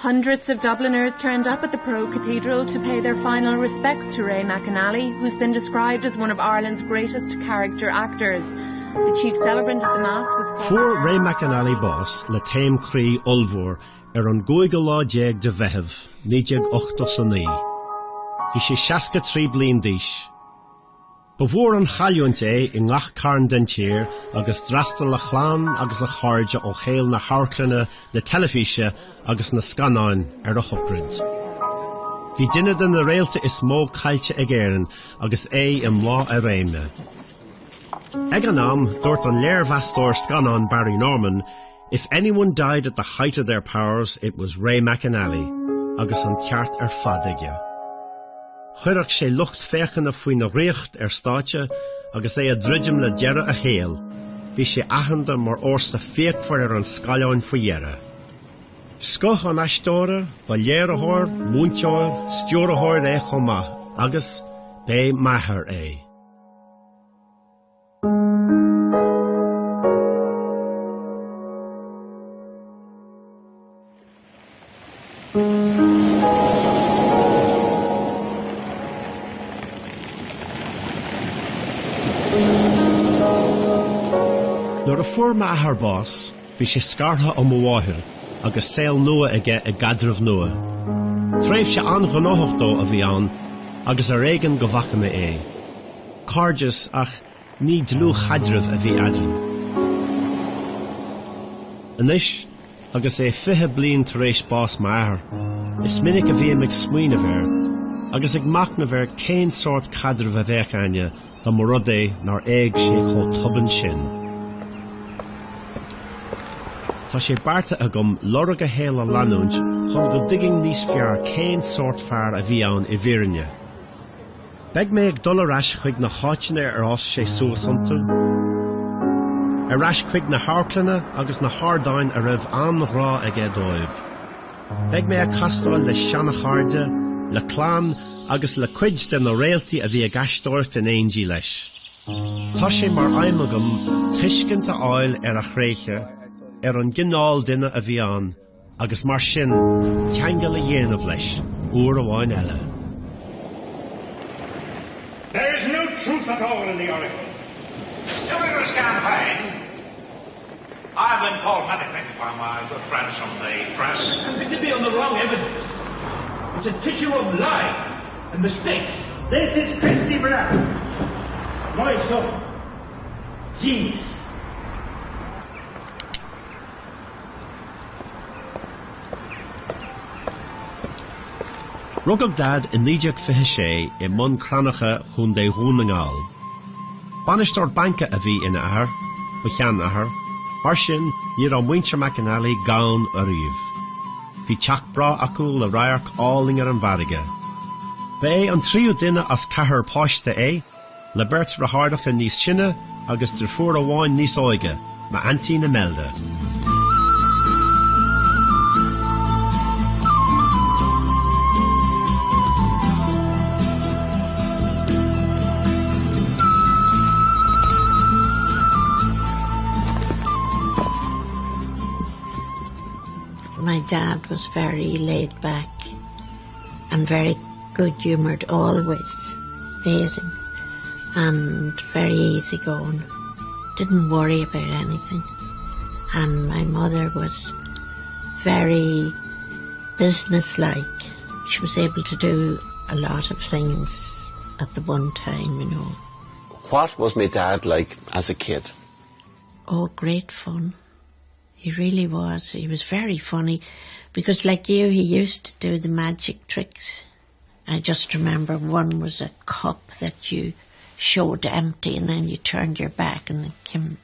Hundreds of Dubliners turned up at the Pro Cathedral to pay their final respects to Ray McAnally, who's been described as one of Ireland's greatest character actors. The chief celebrant at the Mass was... For Ray McAnally boss, le Tame Cree Ulvor, an goigala jeg de vehev, nijeg ochtos ani. Hi she shaska tri blin dish. Bevor an chaliont in ngach carn den tier, agus drastal la chlan, agus la charge o chael na harklene, na telefische, agus na scannain a hoprid. Hi dinne den na realte is mo kailtje egeren, agus law a reime. Eganam, dort an leer vastor scannain Barry Norman, if anyone died at the height of their powers, it was Ray McAnally, agus an tiart fadegja. Chuirach sé lucht féchan a faoin na réocht stáitse agus a ddruidim le dearra a héal, bhí sé aithanda mar orsa féachfar an scailleáin faoiera. Scoth an aistóra, ba léarthóir, múnteáir, stiúrathóir chomá, agus bé maithir Nor a forma a haar boss, vi sé scartha am mháthir, agus saol nua aige a gadrah nua. Tréimh sé anghnochtdó a bhí an, agus a réigen go bhachana Cargus ach ní dlú chadrah a bhí adrin. Anis, agus fithe blian tar éis boss maithir, is minic a bhí ag smuoine bhéir, agus ag macna bhéir cén sort cadrah a bheith aine, da mar rud nar éag sé chó tuban sin. Tá sé barta agam lorg a héal a lanúint chun go digging níos fear cén sort fear a bhí ann I bhírinne. Beg mé ag dul aráis chuig na háiteanna as sé suasanta. Aráis chuig na háirclanna agus na hádáin a raibh anrá ag dóibh. Beg mé ag castáil le seanna cháirde, le clán agus le cuid den na réaltaí a bhí ag aistóirt in éondí leis. Tá sé mar aimimegam tuiscinnta áil a chréiche, an gynál duine a bhí an, agus mar sin teangail a dhéanamh leis, uair amháin eile. There is no truth at all in the article. During this campaign, I've been called many things by my good friends from the press. And to be on the wrong evidence. It's a tissue of lies and mistakes. This is Christy Brown, my son. Genius. Rugab dad in níideach fiche sé I mun cranacha chun dé húnagáil. Banistóir banca a bhí ina ahar, ba chean ahar, mar sin níor an muintir McAnally gán a riomh. Bhí teach bra acu le raiarc álingar an bharige. Bé an tríú duine as cethir páiste le beirt rathardacha níos sinne agus tar fuair amháin níos óige, ma antí na melde. My dad was very laid back and very good-humoured always, amazing, and very easygoing. Didn't worry about anything. And my mother was very businesslike. She was able to do a lot of things at the one time, you know. What was my dad like as a kid? Oh, great fun. He really was. He was very funny because, like you, he used to do the magic tricks. I just remember one was a cup that you showed empty and then you turned your back and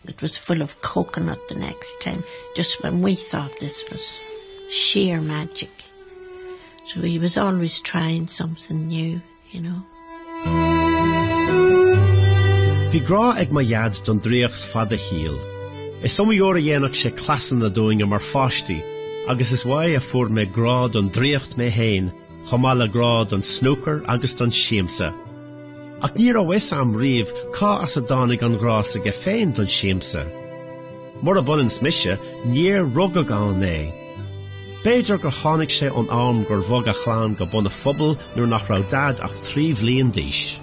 it was full of coconut the next time, just when we thought this was sheer magic. So he was always trying something new, you know. Bhí grá ag ma iad don dríochs fada híal. Is some jóra dhéanach sé clasan na doing mar fáistí, agus is why a fuair me grá don dríocht me hain, chomala grá don snooker agus don siamsa. Ach níor a wis am riamh cá as a dánig an grás a féin don siamsa. Mar a bunan smise, níor rugag an Beidir gur tháinig sé an am gur bhog a chláán go buna phobal nuair nach raibh dad ach 3 bhliain d'aois.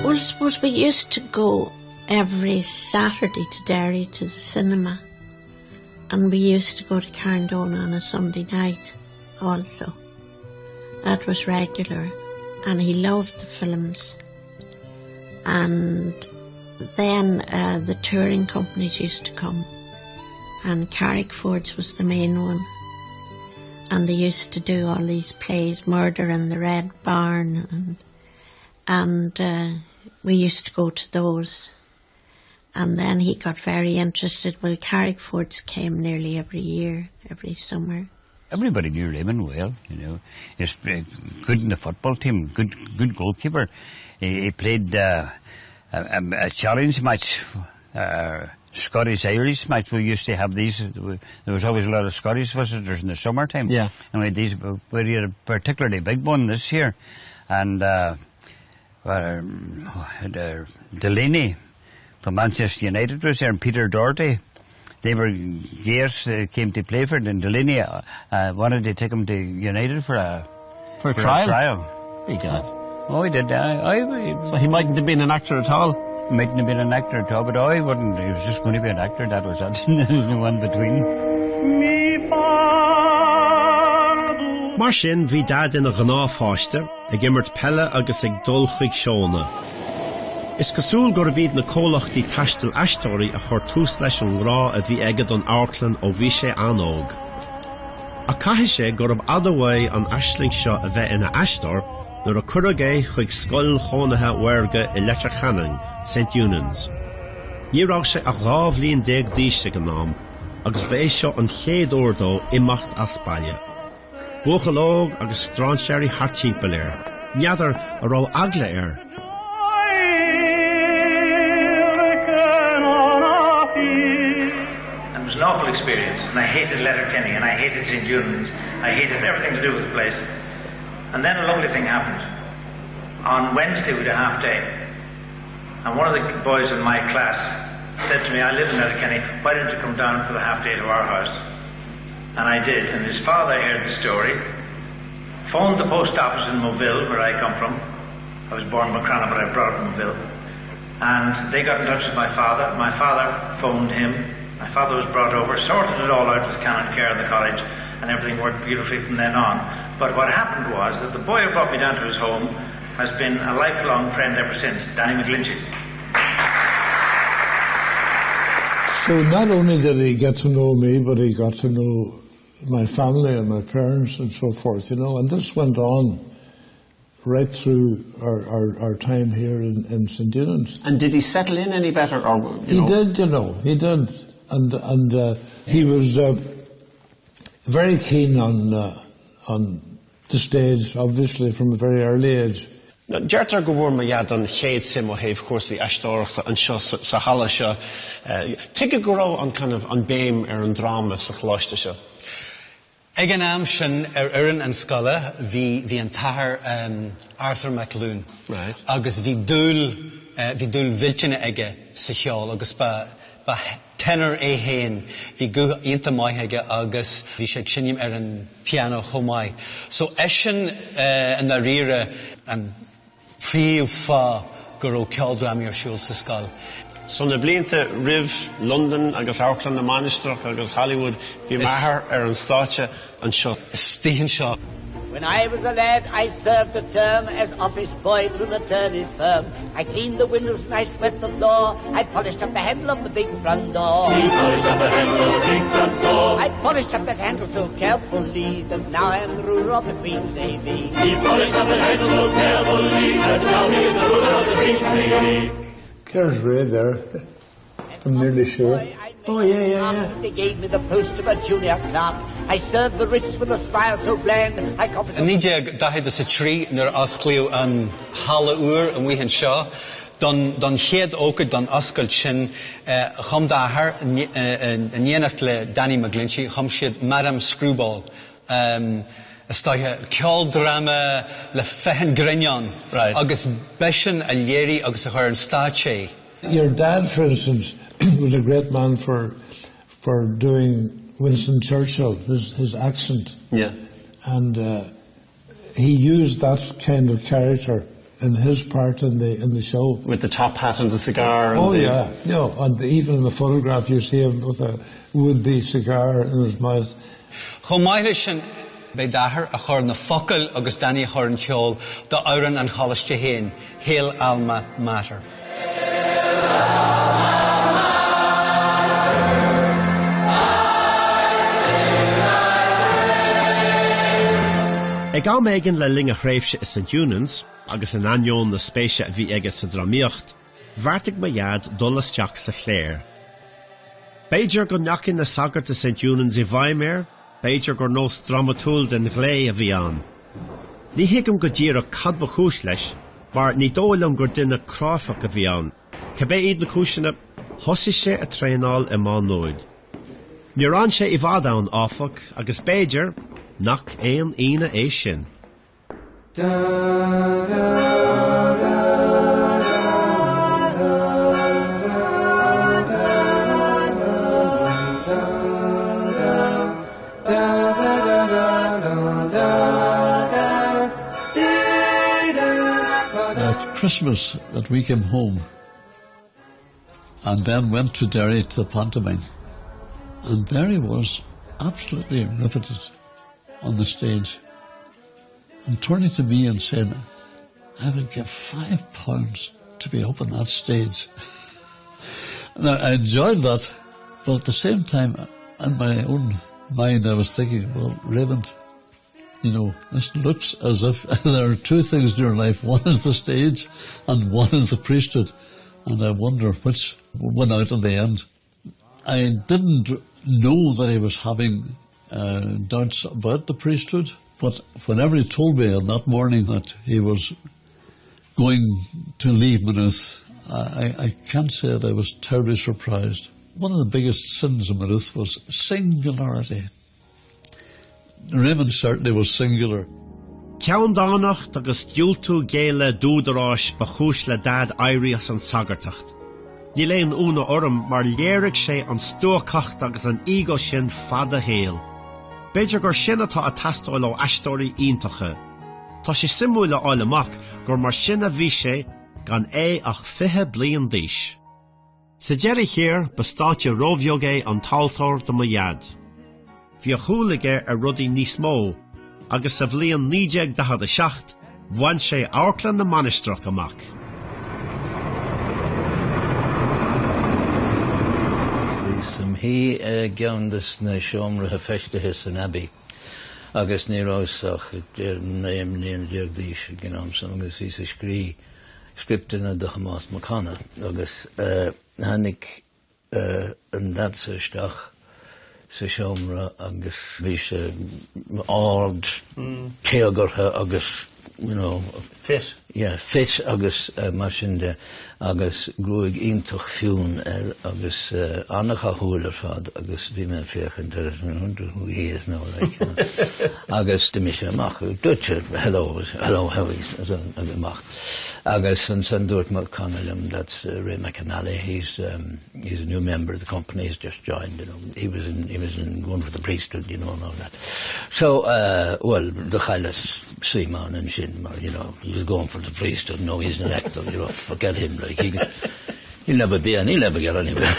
Well, I suppose we used to go every Saturday to Derry to the cinema, and we used to go to Carndone on a Sunday night also. That was regular, and he loved the films. And then the touring companies used to come, and Carrickford's was the main one, and they used to do all these plays, Murder in the Red Barn, and we used to go to those. And then he got very interested. Well, Carrickford's came nearly every year, every summer. Everybody knew Raymond well, you know. He was good in the football team, good goalkeeper. He played a challenge match, Scottish-Irish match. We used to have these. There was always a lot of Scottish visitors in the summertime. Yeah. And we had these. We had a particularly big one this year. And Delaney from Manchester United was there, and Peter Doherty. They were years came to play for it, and Delaney wanted to take him to United for a trial. He got. Oh, he did. So he mightn't have been an actor at all? Mightn't have been an actor at all, but he wouldn't. He was just going to be an actor, that was it. The one between. Mar sin, bhí dad ina gná fáiste, ag immert pelle agus ag dul chuig seóna. Is cosúil gur bhíad na cólachtaí taistil aistóirí a chuir tús leis an rá a bhí aige don Airtlan ó bhí sé anóg. A caithfidh sé gur ab adamhaid an aisling seo a bheith ina aistóir nuair a currag é chuig scoil chónathe uairge i Letterkenning, St. Eunans. Ní raibh sé a 2 bhliain 10 díste go nám, agus ba é seo an chéad úrdó imacht as baile. Buchalóg agus stránsearí hartímpel air. Neadar a raibh agla air. It was an awful experience, and I hated Letterkenny, and I hated St. Eunans. I hated everything to do with the place. And then a lovely thing happened. On Wednesday we had a half day, and one of the boys in my class said to me, I live in Letterkenny, why don't you come down for the half day to our house? And I did, and his father heard the story, phoned the post office in Moville, where I come from. I was born in McAnally, but I brought up in Moville. And they got in touch with my father. My father phoned him. My father was brought over, sorted it all out with canon care in the college, and everything worked beautifully from then on. But what happened was that the boy who brought me down to his home has been a lifelong friend ever since, Danny McGlinchey. So not only did he get to know me, but he got to know my family and my parents and so forth, you know, and this went on right through our time here in St. Eunans. And did he settle in any better? Or, he did, you know, he did. And he was very keen on the stage, obviously, from a very early age. Deirtar go bhfuair mar iad an chéad sim ó thaobh cuasaí aistóireachta an seo sa hala seo. Tuige go raibh an kind of an béim ar an drama sa chláiste seo. Ag an am sin Uireann an Scala, bhí an tathair Arthur MacLoone. Right. Agus bhí dúil viltine aige sa cheol, agus ba tenor é héin, bhí go ionta maithaige agus bhí sé sinnim ar an piano chomai. So sin an na rire an príomh fá go raibh ceáldram ar siúl sa Scala. So na blianta Riv, London, agus Airtlan na Manistrach, agus Hollywood, bhí maithair ar an státe an seo. Stíhan seo. When I was a lad, I served a term as office boy to an attorney's firm. I cleaned the windows and I swept the floor. I polished up the handle of the big front door. He polished up the handle of the big front door. I polished up that handle so carefully that now I am the ruler of the Queen's Navy. He polished up the handle so carefully that now he is the ruler of the Queen's Navy. There's Ray there. I'm nearly sure. Oh, yeah. They gave me the post of a junior clerk. I served the rich with a smile so bland. I copied... Níide dahead is a trí nar ascliú an hala uair an bhuihan seo. Don chéad ócad don ascail sin chum dáthair an dhéanacht le Danny McGlinchey, chum siad Madame Screwball. Stoithe ceol drama le fechen grinneán. Right. Agus besin a léirí agus a chuir an stáitse. Your dad, for instance, was a great man for doing Winston Churchill, his accent. Yeah. And he used that kind of character in his part in the show. With the top hat and the cigar. Oh, yeah. You know, and even in the photograph you see him with a would-be cigar in his mouth. Chomaile sin be dahar a chur na focail agus Danny chur an ceol do áireann an chalaiste héin, Hail Alma Mater. Ag am éigean le linge chréimhse is St. Eunans, agus an anion na spéise a bhí aige sa dramíocht, bharrtaigh ma iad dul isteach sa chléir. Beidir go neacin na sagart a St. Eunans I bhaimir, beidir gur nós dramatúil den ghlé a bhí an. Ní hiigim go dír a cadba chúis leis, mar ní dóilm gur duine cráfach a bhí an. Cebé iad na cúisina thosaigh sé a tréanáil I má nóid. Ní ran sé I bhfad ann áfach agus beidir nach éon ina é sin. At Christmas that we came home and then went to Derry to the pantomime, and there he was, absolutely riveted on the stage, and turning to me and saying, I would give £5 to be up on that stage. Now, I enjoyed that, but at the same time, in my own mind, I was thinking, well, Raymond, you know, this looks as if there are two things in your life. One is the stage and one is the priesthood. And I wonder which went out in the end. I didn't know that he was having doubts about the priesthood, but whenever he told me on that morning that he was going to leave Maynooth, I can't say that I was terribly surprised. One of the biggest sins of Maynooth was singularity. Raymond certainly was singular. Ceann dánacht agus diúltú géile dúdaráis ba chúis le dad éirí as an sagartacht. Ní léon úna orm mar léirigh sé an stúchacht agus an ígo sin fada héal. Beidir gur sin atá a tastáil ó aistóirí iontacha. Tá sé simúla áil amach gur mar sin a bhí sé gan é ach 20 bliain d'aois. Sa deireadh chéir bastáte róbheog é an taltóir do mo iad. Bhí a chúlaige a rudaí níos mó, agus sa bbliain 1947 bhain sé áirclann na manistrach amach. Som hí geandas na seomrathe feistethe san Abbey, agus ní ráiteach néim níon deagdíis gnám san agus hí sa scriptena de Hamas Macana, agus hanig an dadsaisteach sa seomra agus bhí sé áard céagartha agus, you know, fit. Yeah, fit agus mar sin de agus grúig iontoch fiún agus annach a húil fad agus bhí me féchan who he is now, like, you know. Agus de mis amach dúte hello how is amach agus an san dúirt McAnally, that's Ray McAnally. He's a new member of the company. He's just joined, you know. He was in going for the priesthood, you know, and all that. So well, the Chailas Seaman and Shin, you know, he's going for the priesthood. No, he's an actor, you know, forget him, like he'll never be and he'll never get anywhere.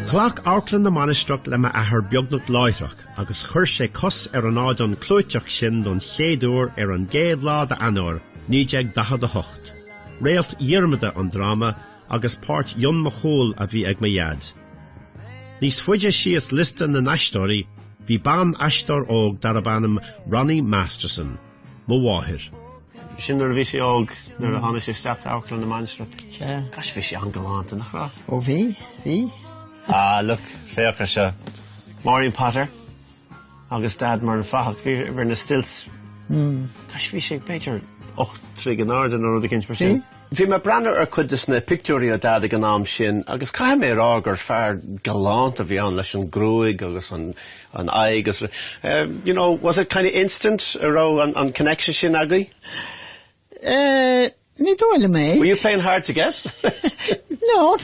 Chlach áirclann na manistrach le m'athair beagnach láithreach, agus chuir sé cos an áid an clúiteach sin don chéadúr an géad lád a anóir, 1948. Réalt dhiarmada an drama agus páirt Jon Machol a bhí ag ma iad. Nís fuide síos listan na naistóirí, bhí ban aistóir óg dar a banam Ronnie Masterson, mo bháthir. Sin ar bhí sé óg nar a tháinig sé steach áirclann na manistrach. Yeah. Gas bhí sé an galánta nach rath. Oh, bhí. Look, féocha se. Maureen Potter, agus dad mar an fachach bhí na stilts. Gas bhí sé beidir trig an ard an or the kinch mar sin. Bhí me brenner ar chudas na picturí a dad ag an am sin, agus cai mé rágur fear galant a bhí an leis an grúig agus an aig. You know, was it kind of instant around on connection sin agaí? Ní dóile mé. Were you playing hard to get? No.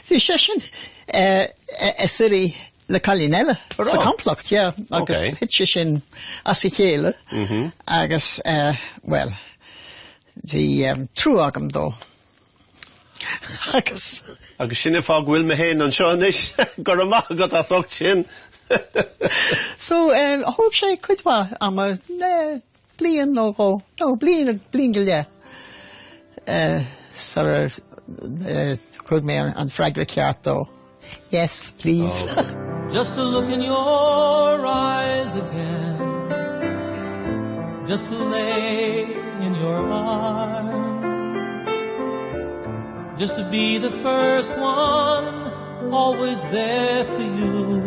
Bhí sé sin Siri le Calinella. Sa complecht, yeah. Agus hitse sin as I chéile. Agus, well, the trú agam dó. Agus sinna fág bhfuil me héin an seo inis, gur amach agat a socht sin. So, thug sé cuidba am a blian nó go. No, blian go le. Sara chud mé an freigra ceart dó. Yes, please. Oh. Just to look in your eyes again, just to lay in your arms, just to be the first one, always there for you.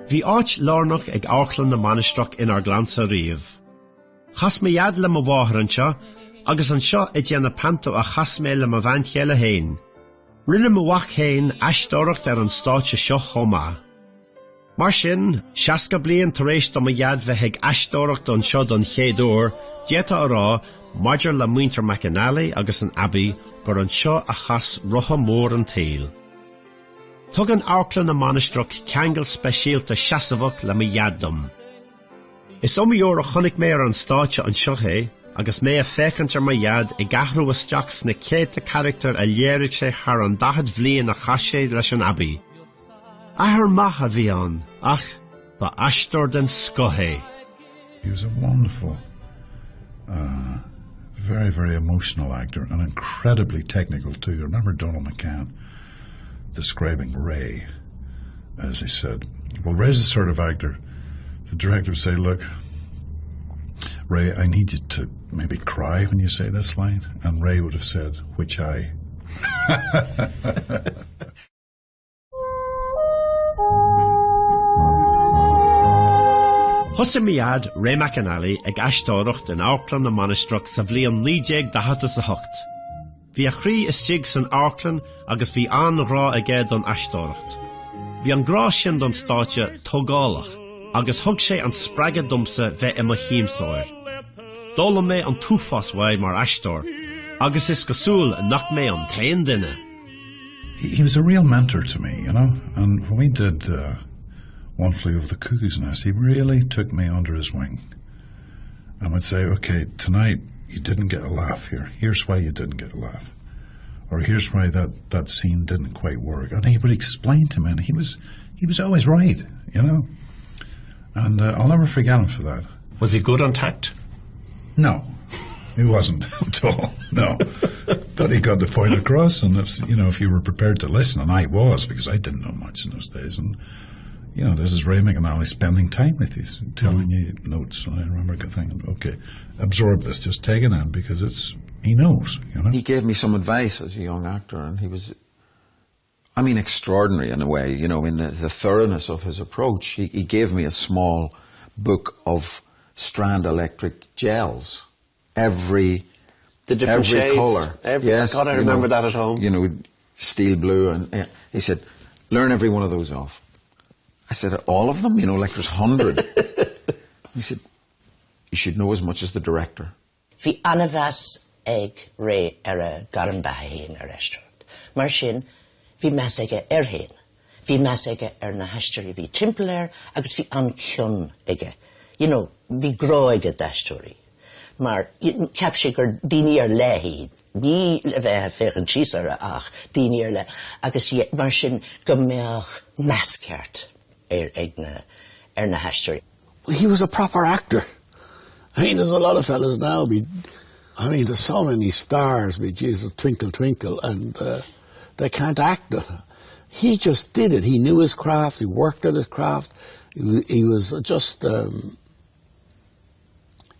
Bhí áit lárnach ag áchlan na manistrach inar glansa riamh. Chas mé iad le mo bháthar anseo, agus anseo I déanna panto a chas mé le mo bhain chéile héin. Rinne mo wach héin aistóracht ar an stáitse seo chomá. Mar sin, seasca bliain tar éis do mo iad bheith ag aistóracht an seo don chéadúr, dieta ará, maidir le muinter McAnally agus an Abbey gur an seo a chas rotha mór an tail. Tug an áchlan na manistrach ceangal speisialta seasamhach le mo iad Is omíor a chonig mé ar an stáitse an seo hé, agus mé a fécantar ma iad I gahrú isteach na céta character a léirigh sé thar an 10 bhliain a chaise leis an Abbey. Ahar math a bhí an, ach, ba aistóir den scothé. He was a wonderful, very, very emotional actor, and incredibly technical too. I remember Donald McCann describing Ray, as he said, well, Ray's the sort of actor, the director would say, look, Ray, I need you to maybe cry when you say this line. And Ray would have said, which eye? Thosa miad Ray McAnally ag aistóracht in áchlan na manistrach sa bhliain 1988. Bhí a chrí istigh san áchlan agus bhí an rá aige don aistóracht. Bhí an grá sin don stáitse tógálach, agus thug sé an spreige dumsa bheith I mo chiimsáir. Dóla mé an túfas waid mar aistóir, agus is gosúil nach mé an tain duine. He was a real mentor to me, you know, and when we did One Flew Over the Cuckoo's Nest, he really took me under his wing and would say, okay, tonight you didn't get a laugh here. Here's why you didn't get a laugh. Or here's why that scene didn't quite work. And he would explain to me, and he was always right, you know. And I'll never forget him for that. Was he good on tact? No, he wasn't at all, no. But he got the point across, and if you were prepared to listen, and I was, because I didn't know much in those days, and this is Ray McAnally spending time with you, telling you notes, and I remember thinking, okay, absorb this, just take it in, because he knows, you know. He gave me some advice as a young actor, and he was, extraordinary in a way, in the thoroughness of his approach. He gave me a small book of Strand electric gels, every shades, colour. Yes, God, I remember that at home. Steel blue, and he said, learn every one of those off. I said, all of them? Like there's 100. He said, you should know as much as the director. Bhí anavas ag Ray a garan bahéin a restaurant. Mar sin, bhí meas aige héin. Bhí meas aige na haisteoirí bhí timpeall agus bhí an cion aige. Bhí grá aige d'aisteoirí. Mar ceap sé gur daoine leithí. Ní le bheith féchan síos ach daoine le. Agus mar sin go mbeadh measceart ag na haisteoirí. He was a proper actor. There's a lot of fellas now. There's so many stars. Jesus, Twinkle, Twinkle, and they can't act it. He just did it. He knew his craft. He worked at his craft. He was just.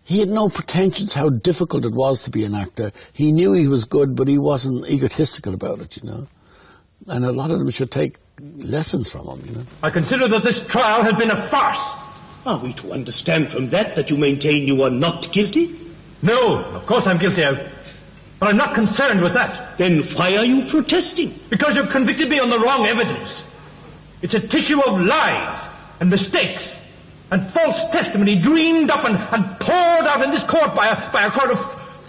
He had no pretensions how difficult it was to be an actor. He knew he was good, but he wasn't egotistical about it, And a lot of them should take lessons from him, I consider that this trial has been a farce. Are we to understand from that you maintain you are not guilty? No, of course I'm guilty. But I'm not concerned with that. Then why are you protesting? Because you've convicted me on the wrong evidence. It's a tissue of lies and mistakes and false testimony dreamed up and poured out in this court by a crowd of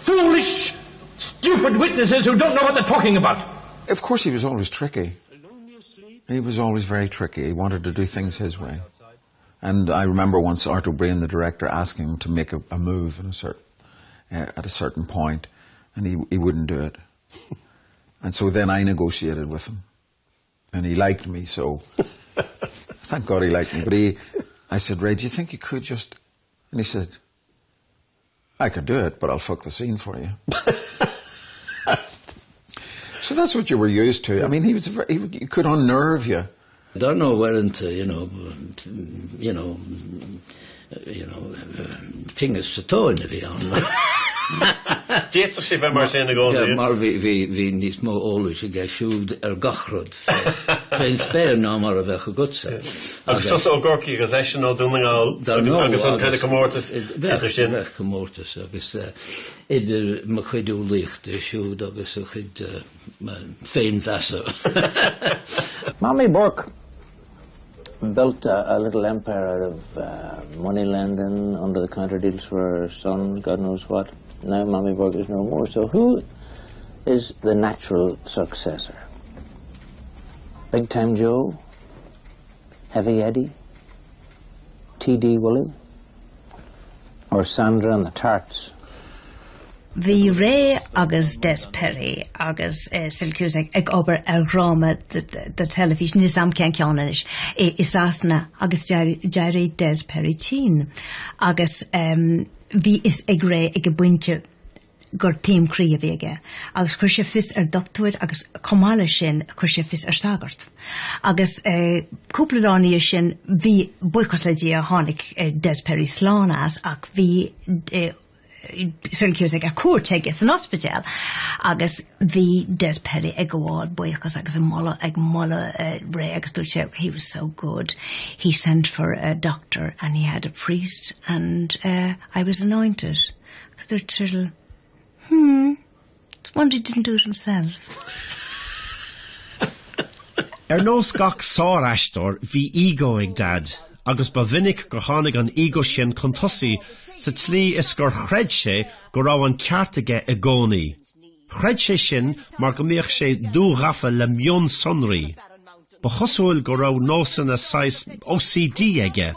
foolish, stupid witnesses who don't know what they're talking about. Of course he was always tricky. He was always very tricky. He wanted to do things his way. And I remember once Arthur Breen, the director, asking him to make a move at a certain point, and he wouldn't do it. And so then I negotiated with him. And he liked me, so thank God he liked me. But I said, Ray, do you think you could just... And he said, I could do it, but I'll fuck the scene for you. So that's what you were used to. I mean, he could unnerve you. I don't know where into, fingers to toe in the beyond. Diet sig bheith mar sin go. Ja, mar vi nís mó ólu sig siúd gachrod. Fein spéir ná mar a bheith gutsa. Agus tos ó gorki agus eisiau nó dúnagáil agus an kind of comórtas idir sin. Bheith comórtas agus idir ma chuidú licht siúd agus a chuid féin vesa. Mammy Burke built a little empire out of money lending under the counter deals for her son, God knows what. Now Mammy Burke is no more. So who is the natural successor? Big Time Joe? Heavy Eddie? T.D. Woolley? Or Sandra and the Tarts? Vi Ray agus Des Perry agus Silcus ag ober Roma the television is am can is asna agus Jerry Des Perry teen agus vi is ag Ray ag buintje gur team crí vige agus chuir fis doctoid agus comala sin chuir fis sagart agus cúpladáí sin vi buicosledí a hánig Des Perry slánas ach vi Syracuse ag a cuairteig is an hospital agus bhí Des Perry ag gháil buíochas agus ag molla Ray agus dúirte he was so good. He sent for a doctor and he had a priest and I was anointed. Agus dúirte it's wonder he didn't do it himself. Nos gach sárastor bhí ego ag dad agus ba vinnig go hánig an ego sin contosí sa tlí is gur chreid sé go rá an ceartaige a gcónaí. Chreid sé sin mar go mbeadh sé dúghafa le mion sonraí. Ba chosúil go rá nósanna sais OCD aige,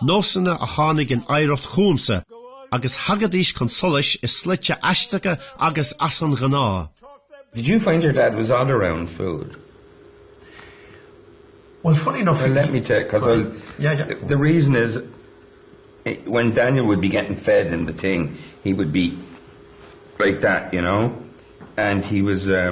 nósanna a hánig in éireacht chúmsa, agus hagadís consolis is slite aisteacha agus as an gná. Did you find your dad was odd around food? Well, funny enough... Well, let me tell you, because the reason is, when Daniel would be getting fed in the thing, he would be like that, you know, and he was a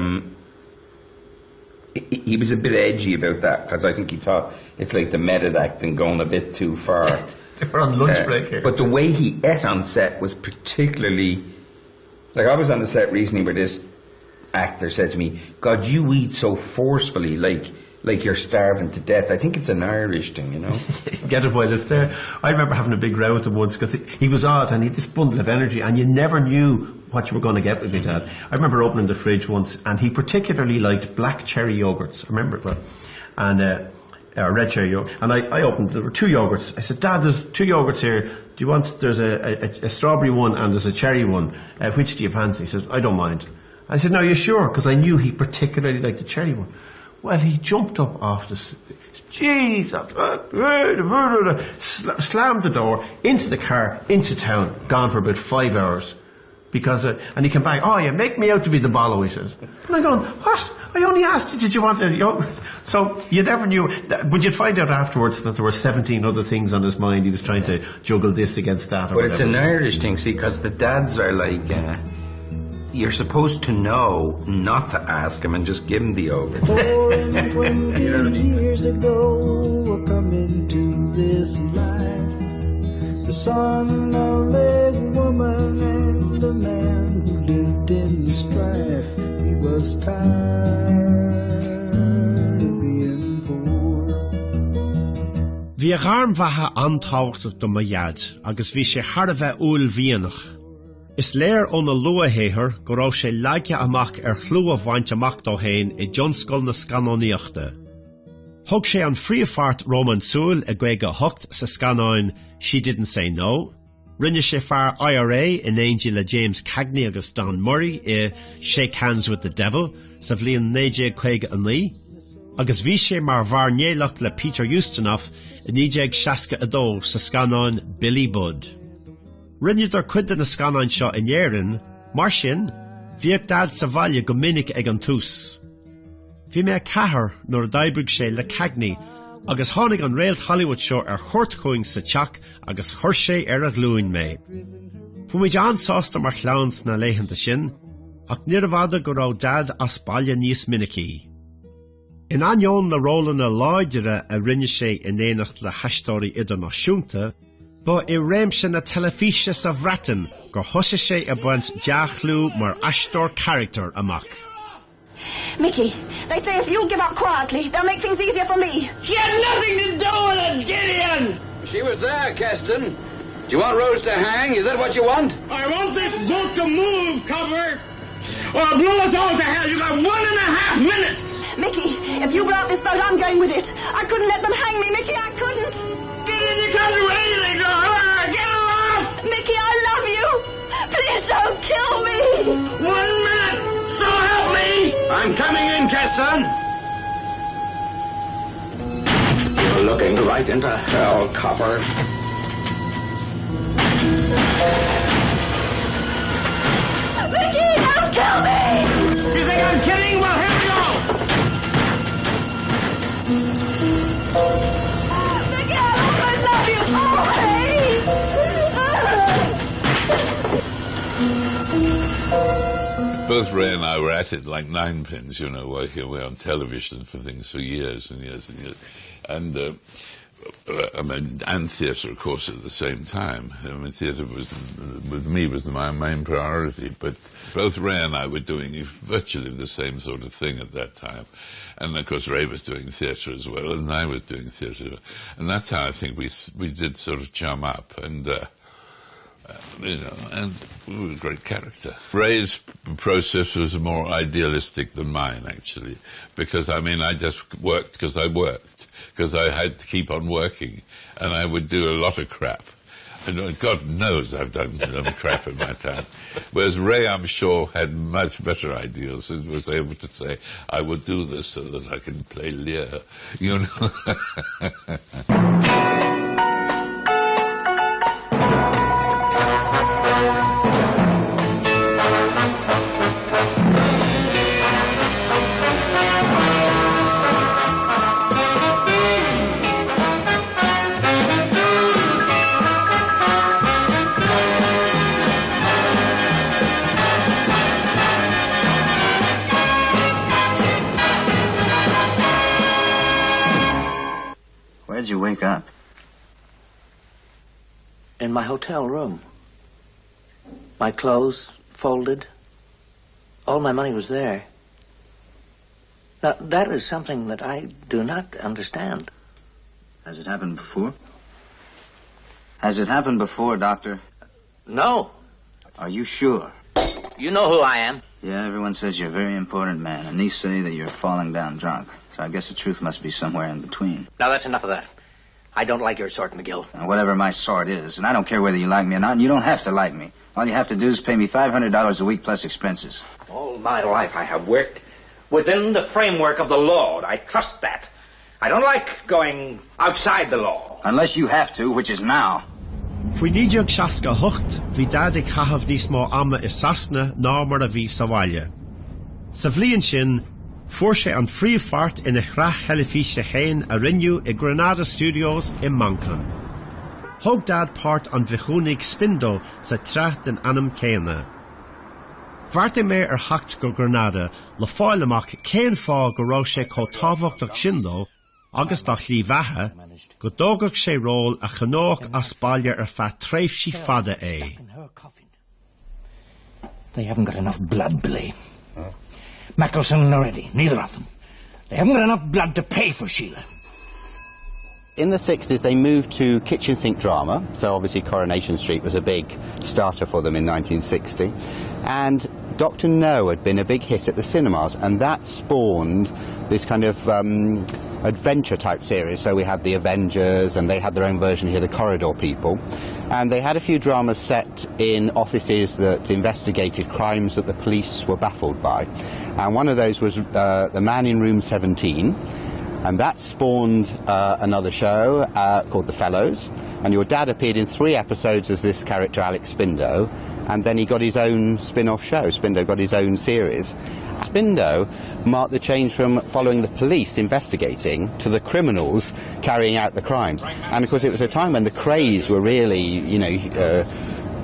bit edgy about that, because I think he thought it's like the method acting going a bit too far. They were on lunch break here. But the way he ate on set was particularly, like I was on the set recently where this actor said to me, God, you eat so forcefully, like you're starving to death. I think it's an Irish thing, you know. Get it while it's there. I remember having a big row with him once because he was odd and he had this bundle of energy and you never knew what you were going to get with me dad. I remember opening the fridge once and he particularly liked black cherry yogurts. I remember it well. And red cherry yogurt. And I opened, there were 2 yogurts. I said, Dad, there's 2 yogurts here. Do you want, there's a strawberry one and there's a cherry one. Which do you fancy? He said, I don't mind. I said, no, you're sure? Because I knew he particularly liked the cherry one. Well, he jumped up off the... Jeez! Slammed the door, into the car, into town, gone for about 5 hours. Because, and he came back, oh, you make me out to be the bollo, he says. And I'm going, what? I only asked you, did you want to... So, you never knew... But you'd find out afterwards that there were 17 other things on his mind. He was trying to juggle this against that or whatever. It's an Irish thing, see, because the dads are like... you're supposed to know not to ask him and just give him the yogurt. 20 years ago, I come into this life, the son of a woman and a man who lived in the strife. He was tired of being poor. Bhí Bhí a gharm bhatha antáhachtach do ma iad, agus bhí sé har a bheith úl bhíanach. Is léir ón na luahéithir go raibh sé leige amach chlua bhaint amach dó héin I Johnscoil na Scanóníochta. Thug sé an phríomhfart Roman Súil a gcuige hocht sa Scanáin She Didn't Say No. Rinne sé fear IRA in Angel le James Cagney agus Don Murray I Shake Hands with the Devil sa bhliain 1950 agus bhí sé mar bhar néalach le Peter Ustinov in 1962 sa Scanáin Billy Budd. Rinne ar cuid na Scanáin seo in éireann, mar sin, bhíoh dad sa bhaile go minic ag an tús. Bhí mé cethar nuair d'oibrigh sé le Cagney agus tháinig an réalt Hollywood seo chuirt chuing sa teach agus chuir sé a glúin mé. Fuaid ansásta mar chláns na léhananta sin, ach níor bhada go raibh dad as baile níos minicí. In anion na róla na láidere a rinne sé in éanacht le haistóirí idirnáisiúnta, ba I réimse na telefíse sa bhreatain go thosa sé a buint deachlú mar aistóir character amach. Mickey, they say if you'll give up quietly, they'll make things easier for me. She had nothing to do with it, Gideon! She was there, Keston. Do you want Rose to hang? Is that what you want? I want this boat to move, Cover, or I'll blow us all to hell. You got 1.5 minutes! Mickey, if you blow up this boat, I'm going with it. I couldn't let them hang me, Mickey, I couldn't. Gideon, you can't do anything to her! Get her off! Mickey, I love you. Please don't kill me. 1 minute! So help me! I'm coming in, Keston. You're looking right into hell, Copper. Mickey, don't kill me! You think I'm kidding? Well, here we go! Mickey, I love you always! Both Ray and I were at it like ninepins, you know, working away on television for things for years and years and years. And, and theatre, of course, at the same time. I mean, theatre was, with me, was my main priority. But both Ray and I were doing virtually the same sort of thing at that time. And, of course, Ray was doing theatre as well, and I was doing theatre. And that's how I think we did sort of chum up. And, you know, and we were a great character. Ray's process was more idealistic than mine, actually, because, I mean, I just worked because I worked, because I had to keep on working, and I would do a lot of crap. And God knows I've done crap in my time. Whereas Ray, I'm sure, had much better ideals and was able to say, I will do this so that I can play Lear, you know. Where'd you wake up? In my hotel room. My clothes folded. All my money was there. Now, that is something that I do not understand. Has it happened before? Has it happened before, Doctor? No. Are you sure? You know who I am. Yeah, everyone says you're a very important man, and these say that you're falling down drunk. So I guess the truth must be somewhere in between. Now, that's enough of that. I don't like your sort, McGill. Now, whatever my sort is, and I don't care whether you like me or not, and you don't have to like me. All you have to do is pay me $500 a week plus expenses. All my life I have worked within the framework of the law, and I trust that. I don't like going outside the law. Unless you have to, which is now. Fwy nidiog siasga hucht, fi dadig chahaf nis mo ama isasna ná mar a vi sawalia. Sa vlian sin, fuair sé an phríomhfart ina chrach helifíse hain a rinneú I Granada Studios in Manca. Thug dad part an bhichúnig Spindo sa tracht den anam céine. Bharte mé hacht go Granada le fáil amach cén fá go raibh sé có tábhachtach Shindo agus dá chlí bheatha go dógach sé ról a chanóch as baile feadh tréimhsí fada é. They haven't got enough blood, Billy. Mackelson and Reddy, neither of them. They haven't got enough blood to pay for Sheila. in the 60s they moved to kitchen sink drama, so obviously Coronation Street was a big starter for them in 1960, and Dr. No had been a big hit at the cinemas, and that spawned this kind of adventure type series. So we had the Avengers, and they had their own version here, the Corridor People, and they had a few dramas set in offices that investigated crimes that the police were baffled by, and one of those was The Man in Room 17, and that spawned another show called The Fellows, and your dad appeared in 3 episodes as this character Alex Spindo, and then he got his own spin-off show. Spindo got his own series. Spindo marked the change from following the police investigating to the criminals carrying out the crimes. And of course it was a time when the craze were really, you know,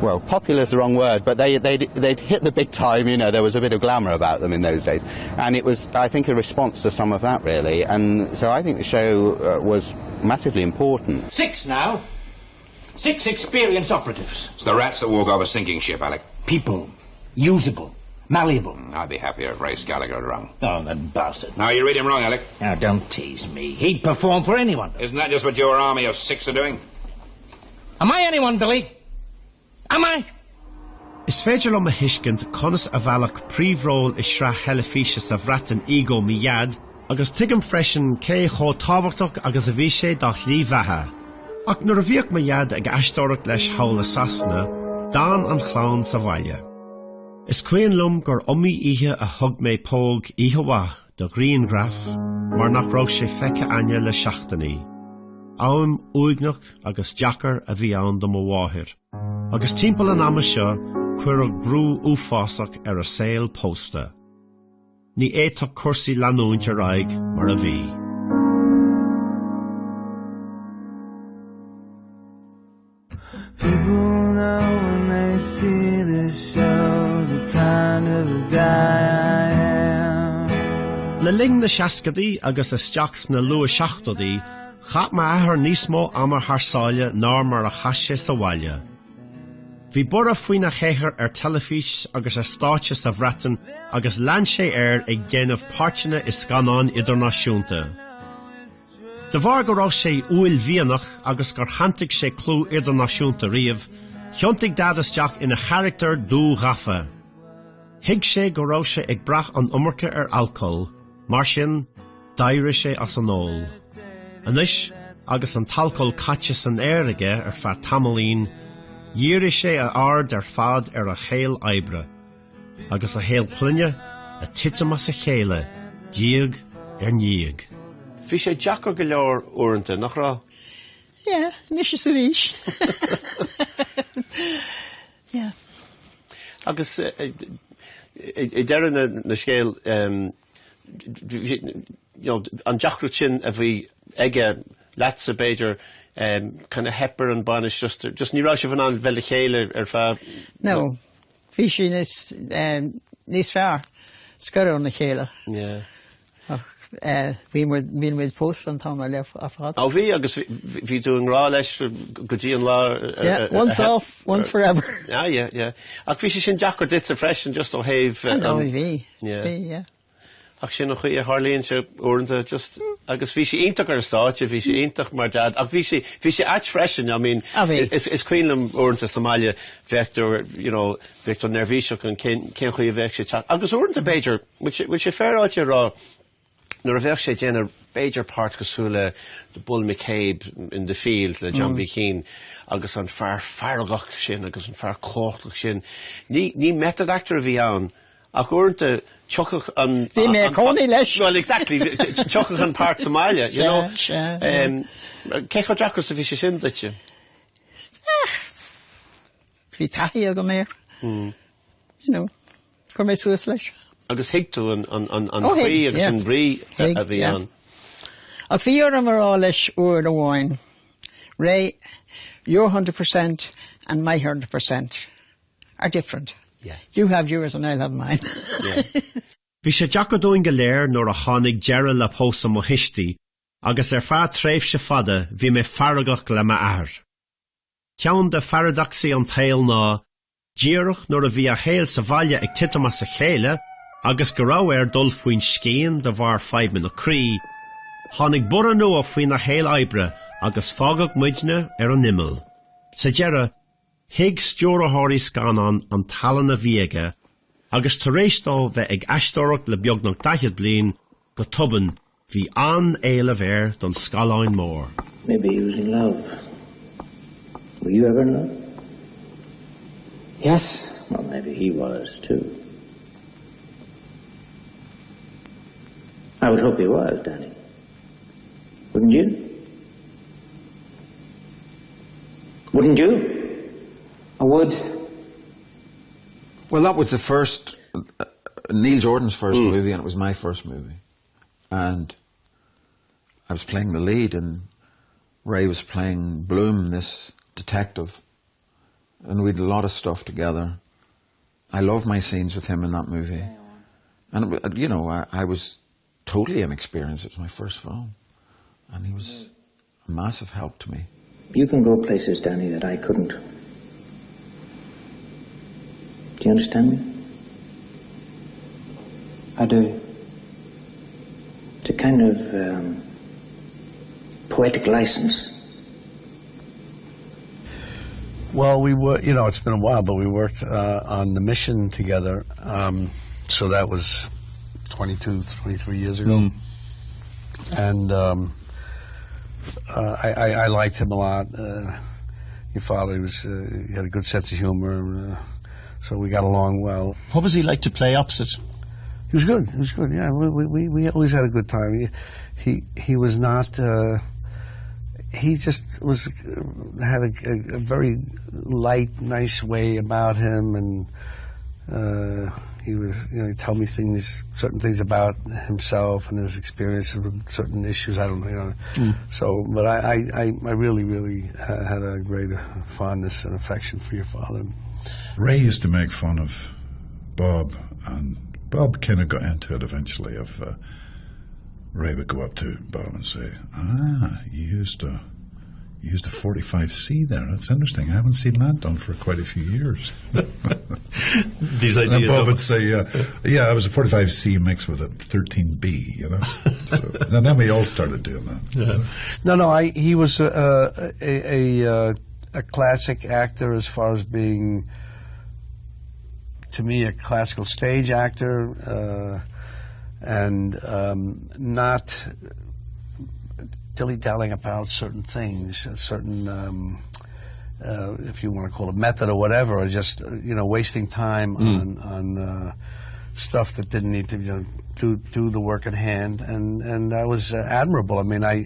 well, popular is the wrong word, but they'd hit the big time, you know, there was a bit of glamour about them in those days. And it was, I think, a response to some of that, really. And so I think the show was massively important. 6 now. 6 experienced operatives. It's the rats that walk off a sinking ship, Alec. People. Usable. Malleable. I'd be happier if Ray Gallagher had rung. Oh, that bastard. No, you read him wrong, Alec. Now, don't tease me. He'd perform for anyone. Isn't that just what your army of 6 are doing? Am I anyone, Billy? Am I? Is féidir am a hiiscint conas a bhealach príomhról is sra helafíse sa bhreatain ego miad, agus tuigim freisin cé chó tábhachtach agus a bhí sé dá lí bheatha. Ach nuair a bhíoh miad ag aisteoireacht leis haula sasna, dan an chlán sa bhaile. Is cuian lum gur omí ihe a thug mé póg ihewa do Green Graph, mar nach raibh sé feice aine le seachtaní. Áim uignach agus deachar a bhí ann do mo bháthir. Agus timpeall an ama seo cuireadh brú uafásach ar a saoil pósta. Ní éadfadh cursaí leanúint ar aghaidh mar a bhí. People know when they see this show the kind of a guy I am. Le ling na seascadaí agus isteach na lua seachtodaí, chat ma ahar níos mó amar thar ná mar a chaise sa bhaile. Bhí bora faoin na chéithir ar telefís agus ar státe sa bhreatain agus lean sé ag déanamh páirteanna is scanán idirnáisiúnta. De bhar go raibh sé uail bhíonach agus gur chantaigh sé clú idirnáisiúnta riamh, cheantaigh dad isteach ina character dú ghafa. Thig sé go raibh sé ag brath an umarcha ar alcohol, mar sin, daire sé as an ól. Anis, agus an talcol caite san airige ar fear tamalaín, díire sé a ard ar fad ar a chéal aibre, agus a chéal clunne, a titamas a chéile, díag ar níag. Bhí sé deachar go leor uaireanta, nach rá? Yeah, níos is a ríis. Yeah. Agus I deireadh na scéal, an deachrú sin a bhí aige leat sa beidir kind of hepper an banis just ní rá sé bhain an bheile chéile ar fear. No, bhí sé níos fearr scair na chéile. Yeah. Bhín muid post an táim le a fad. Á bhí agus bhí dúin rá leis go dtí an lá. Yeah, once off, once forever. Yeah. Ach bhí sé sin deachar dit a freisin just ó thaobh. No, bhí. Yeah. Ach sin nach chuí a Harlíonn se uaireanta just agus bhí sé ionach ar státe, bhí sé ionach mar dad. Ach bhí sé at freisin, I mean, is cuilam uaireanta Somália Victor, you know, Victor Nervíiseach an cén chuí a bheith sé teach. Agus uaireanta Beidir, which sé fearáilte rá, nuair a bheith sé déanamh Beidir part cosúla the Bull McCabe in the field le John B. Keane agus an fear feargach sin agus an fear cóchtach sin. Ní method actor a bhí ann, ach uaireanta chochach an... Bhí mé cónaí leis. Well, exactly, chochach an part Somália, you know. Cé chu deachar sa bhí sé sin duite? Bhí taithí a go méir. You know, chuir mé suas leis. Agus hiigtú an chrí agus an brí a bhí an. A bhí ar am ará leis uair amháin. Ray, your 100% and my 100% are different. Yeah. You have yours and I'll have mine. Bhí sé deachar dúin go léir nuair a tháinig Gerald le pósa mo hiistí, agus ar feadh tréimh se fada bhí mé faragach le m'athair. Ceann de faradaxí an tail ná, díreach nuair a bhí a chéal sa bhaile ag titamas sa chéile, agus go raibh dul faoin scéan de bhar 5 min crí, tháinig bura nua faoin na chéal oibre agus fágach muidne an nimel. Sa deireadh, hiag stiúrtháirí scanán an talan a bhíige, agus tar éis dó bheith ag aisteoireacht le beagnach 10 bliain go tuban hí an éile bhéir don scaláin mór. Maybe he was in love. Were you ever in love? Yes. Well, maybe he was, too. I would hope he was, Danny. Wouldn't you? Wouldn't you? I would. Well, that was the first, Neil Jordan's first movie, and it was my first movie. And I was playing the lead, and Ray was playing Bloom, this detective. And we did a lot of stuff together. I love my scenes with him in that movie. And, you know, I was totally inexperienced. It was my first film. And he was a massive help to me. You can go places, Danny, that I couldn't. Do you understand me? I do. It's a kind of poetic license. Well, we were, you know, it's been a while, but we worked on The Mission together. So that was 22, 23 years ago. And I liked him a lot. Your father, he had a good sense of humor. So we got along well. What was he like to play opposite? He was good. He was good. Yeah, we always had a good time. He was not. He just had a very light, nice way about him, and he was, you know, he'd tell me certain things about himself and his experiences with certain issues. I don't know, you know. So, but I really had a great fondness and affection for your father. Ray used to make fun of Bob, and Bob kind of got into it eventually. Ray would go up to Bob and say, you used a 45C there. That's interesting. I haven't seen that done for quite a few years. These ideas. And Bob would say, yeah, it was a 45C mixed with a 13B, you know. So, and then we all started doing that. Yeah. No, he was a classic actor as far as being, to me, a classical stage actor, and not dilly-dallying about certain things, certain, if you want to call it method or whatever, or just, you know, wasting time on stuff that didn't need to, you know, do the work at hand, and that was admirable. I mean, I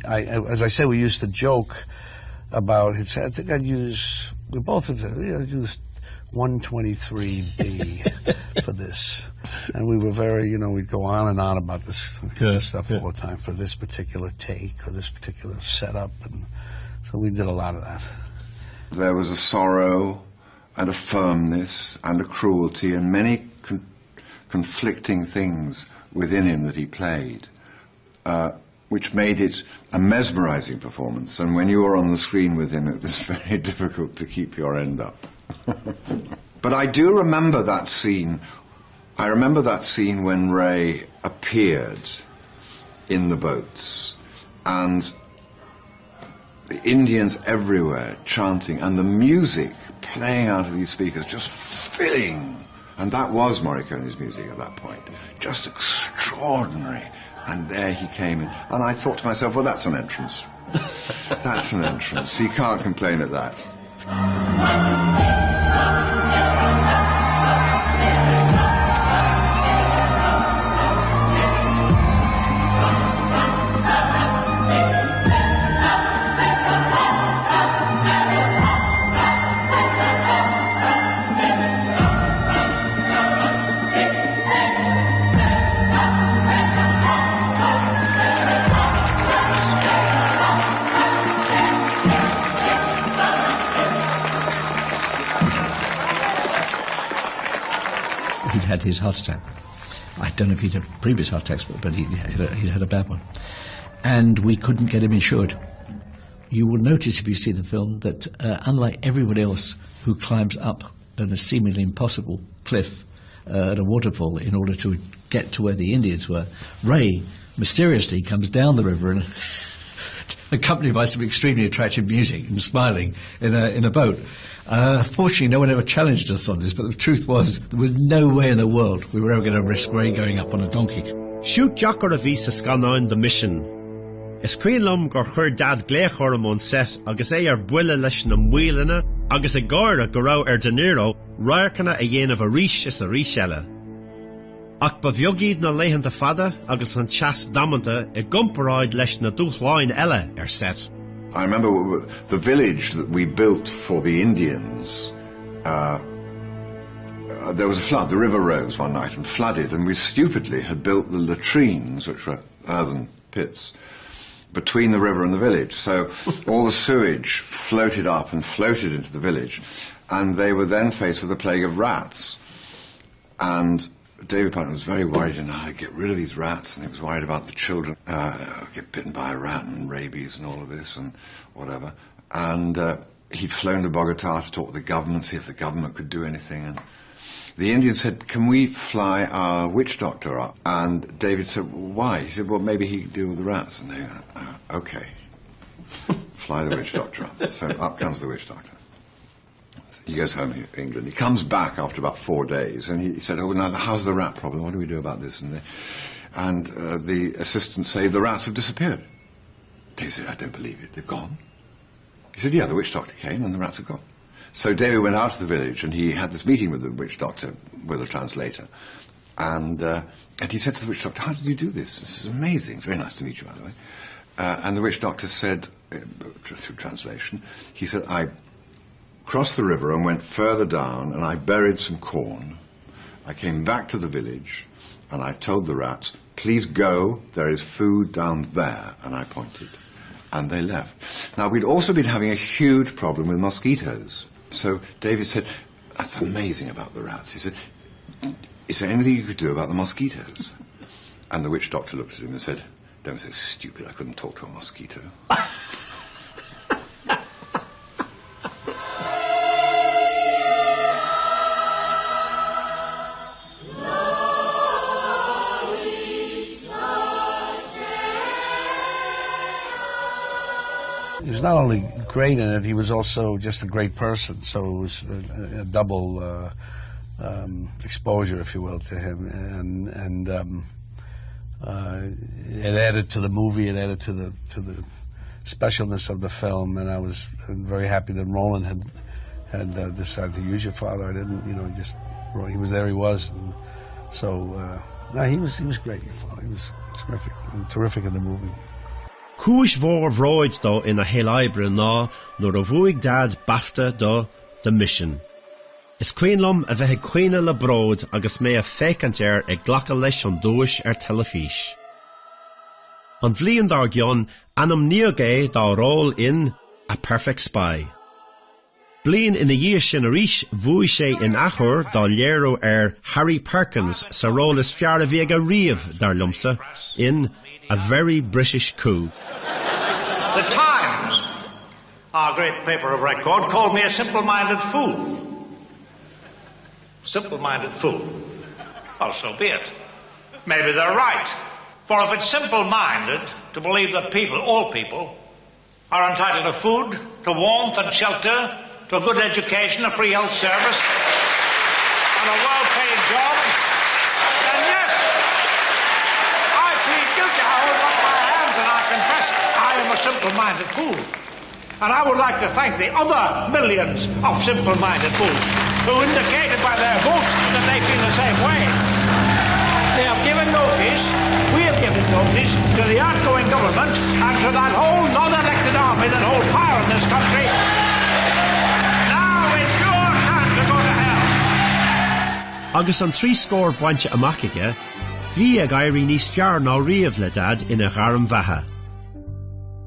as I say, we used to joke about it. I think we both used 123B for this, and we were very, you know, we'd go on and on about this stuff all the time for this particular take or this particular setup, and so we did a lot of that. There was a sorrow and a firmness and a cruelty and many conflicting things within him that he played, which made it a mesmerizing performance. And when you were on the screen with him, it was very difficult to keep your end up. But I do remember that scene. I remember that scene when Ray appeared in the boats, and the Indians everywhere chanting, and the music playing out of these speakers, just filling. And that was Morricone's music at that point. Just extraordinary. And there he came in. And I thought to myself, well, that's an entrance. That's an entrance. You can't complain at that. Had his heart attack. I don't know if he'd had previous heart attacks, but he had a bad one. And we couldn't get him insured. You will notice if you see the film that unlike everyone else who climbs up a seemingly impossible cliff at a waterfall in order to get to where the Indians were, Ray mysteriously comes down the river and accompanied by some extremely attractive music and smiling in a boat. Fortunately, no one ever challenged us on this, but the truth was there was no way in the world we were ever going to risk Ray going up on a donkey. Shoot Jacker a vis a scannain the mission. Is Queenlum gur chur dad gléchorm on set agus ar buile leis na muilena agus gara go rá De Niro raircanna a dhéanamh a ríis is a ríselle. Ach ba bheogaíd na léhananta fada agus an teas damanta I gumparáid leis na dúchláin eile set. I remember the village that we built for the Indians. There was a flood. The river rose one night and flooded, and we stupidly had built the latrines, which were earthen pits, between the river and the village. So all the sewage floated up and floated into the village, and they were then faced with a plague of rats. And David Putnam was very worried, how to get rid of these rats, and he was worried about the children get bitten by a rat and rabies and all of this and whatever. And he'd flown to Bogota to talk to the government, see if the government could do anything. And the Indians said, can we fly our witch doctor up? And David said, why? He said, well, maybe he could deal with the rats. And they went, okay, fly the witch doctor up. So up comes the witch doctor. He goes home to England. He comes back after about 4 days, and he said, oh, now, how's the rat problem? What do we do about this? And the assistants say, the rats have disappeared. They said, I don't believe it. They've gone. He said, yeah, the witch doctor came, and the rats are gone. So David went out to the village, and he had this meeting with the witch doctor, with a translator. And he said to the witch doctor, how did you do this? This is amazing. It's very nice to meet you, by the way. And the witch doctor said, through translation, he said, I crossed the river and went further down, and I buried some corn. I came back to the village, and I told the rats, please go, there is food down there. And I pointed. And they left. Now, we'd also been having a huge problem with mosquitoes. So David said, that's amazing about the rats. He said, is there anything you could do about the mosquitoes? And the witch doctor looked at him and said, don't be so stupid, I couldn't talk to a mosquito. He was not only great in it, he was also just a great person. So it was a double exposure, if you will, to him. And it added to the movie, it added to the specialness of the film. And I was very happy that Roland had decided to use your father. I didn't, he was there. He was. And so no, he was great. Your father, he was terrific in the movie. Cúis mhór bhráid dó ina héileabre ná nuair a bhuaigh dad BAFTA dó The Mission. Is Queenlum a bheith cuine le bród agus mé a fécant ag ghlacha leis an dúis telefís. An bhliain dar gcionn anam níogé dá ról in A Perfect Spy. Bliain ina dhiaidh sin a rís bhuaigh sé in achur dá léirú Harry Perkins sa ról is fear a bhíag a riamh dar lumsa in A Very British Coup. The Times, our great paper of record, called me a simple-minded fool. Simple-minded fool. Well, so be it. Maybe they're right. For if it's simple-minded to believe that people, all people, are entitled to food, to warmth and shelter, to a good education, a free health service, and a well-paid job, then yes, I plead guilty. I hold up my hands and I confess I am a simple-minded fool. And I would like to thank the other millions of simple-minded fools who indicated by their votes that they feel the same way. They have given notice, we have given notice to the outgoing government and to that whole non-elected army that hold power in this country. Now it's your time to go to hell. Agus an 3 score bainte amachige, bhí ag éirí níos fearr ná riamh le dad ina gharm bheatha.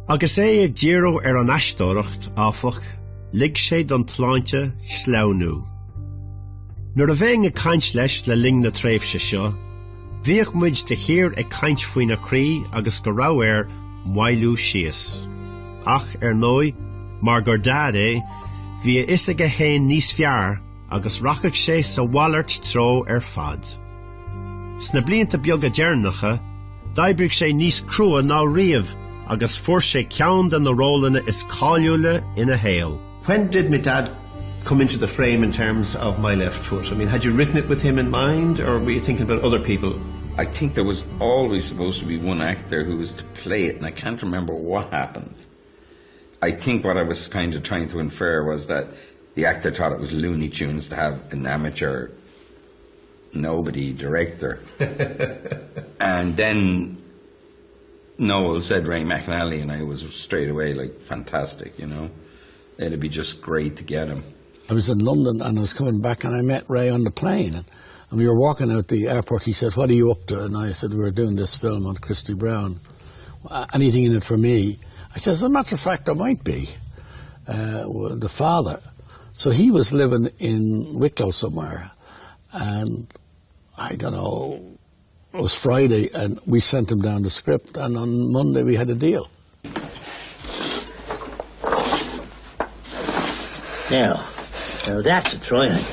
Agus ag díreó an aistóireacht áfach, lig sé don tláinte sleanú. Nuair a bheith ag caint leis le ling na tréimhse seo, bhíoh muid de chéir ag caint faoin na crí agus go rá mhailú síos. Ach nói, mar gur dad bhí is ag a héin níos fearr agus rachadh sé sa bhallart tro fad. Sna blianta beag a dearnacha, d'oibrigh sé níos crua ná riamh agus fuair sé ceann den na rólanna is cáiliúla ina héal. When did my dad come into the frame in terms of My Left Foot? I mean, had you written it with him in mind, or were you thinking about other people? I think there was always supposed to be one actor who was to play it, and I can't remember what happened. I think what I was kind of trying to infer was that the actor thought it was Looney Tunes to have an amateur nobody director. And then Noel said Ray McAnally, and I was straight away like, fantastic, you know. It'd be just great to get him. I was in London and I was coming back and I met Ray on the plane, and we were walking out the airport. He said, "What are you up to?" And I said, "We were doing this film on Christy Brown. Anything in it for me?" I said, "As a matter of fact, there might be." The father. So he was living in Wicklow somewhere, and I don't know, it was Friday, and we sent him down the script, and on Monday we had a deal. Now that's a triangle.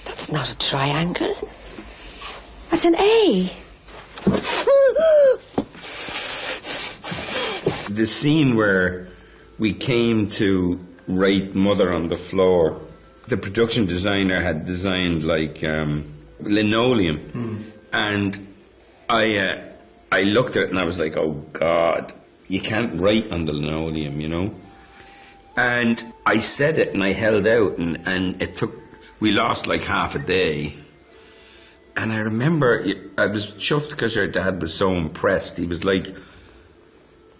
That's not a triangle. That's an A. The scene where we came to write Mother on the Floor, the production designer had designed like linoleum, and I looked at it and I was like, oh God, you can't write on the linoleum, you know. And I said it and I held out, and we lost like half a day. And I remember I was chuffed because your dad was so impressed. He was like,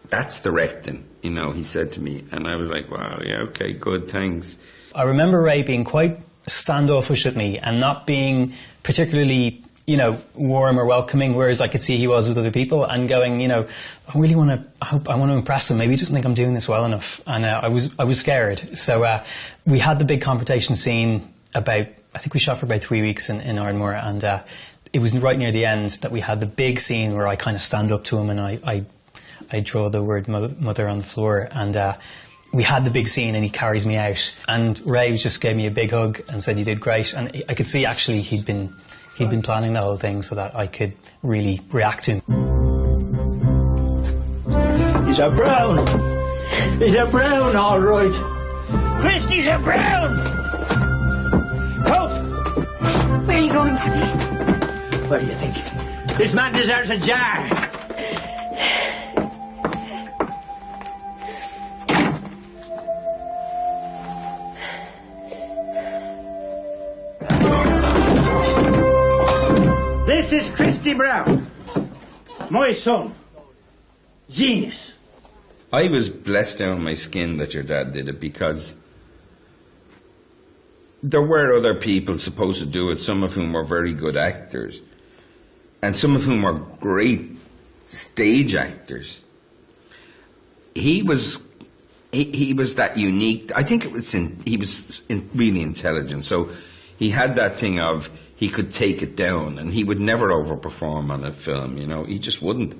"That's directing," you know, he said to me. And I was like, wow, yeah, okay, good, thanks. I remember Ray being quite standoffish at me and not being particularly, you know, warm or welcoming, whereas I could see he was with other people, and going, you know, I want to impress him. Maybe he doesn't think I'm doing this well enough. And I was scared. So we had the big confrontation scene I think we shot for about 3 weeks in Ardmore, and it was right near the end that we had the big scene where I kind of stand up to him and I draw the word mother on the floor, and we had the big scene and he carries me out, and Ray just gave me a big hug and said, "You did great." And I could see actually he'd been planning the whole thing so that I could really react to him. He's a brown. He's a brown, all right. Christy's a brown. Coat. Where are you going, Paddy? What do you think? This man deserves a jar. This is Christy Brown, my son. Genius. I was blessed down my skin that your dad did it, because there were other people supposed to do it, some of whom were very good actors, and some of whom were great stage actors. He was that unique. I think he was really intelligent, so he had that thing of he could take it down, and he would never overperform on a film, you know, he just wouldn't.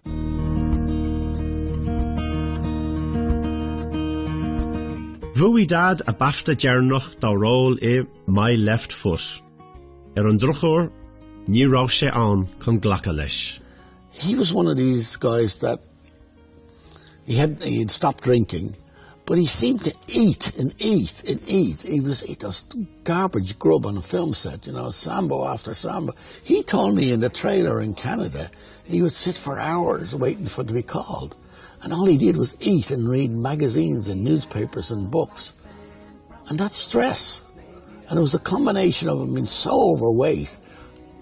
Rúi dad a bafta dearnach dá ról My Left Foot. An druchor, ní rá sé an chun ghlacha leis. He was one of these guys that he'd stopped drinking, but he seemed to eat and eat and eat. He was garbage grub on a film set, you know, sambo after sambo. He told me in the trailer in Canada, he would sit for hours waiting for it to be called. And all he did was eat and read magazines and newspapers and books. And that's stress. And it was a combination of him being so overweight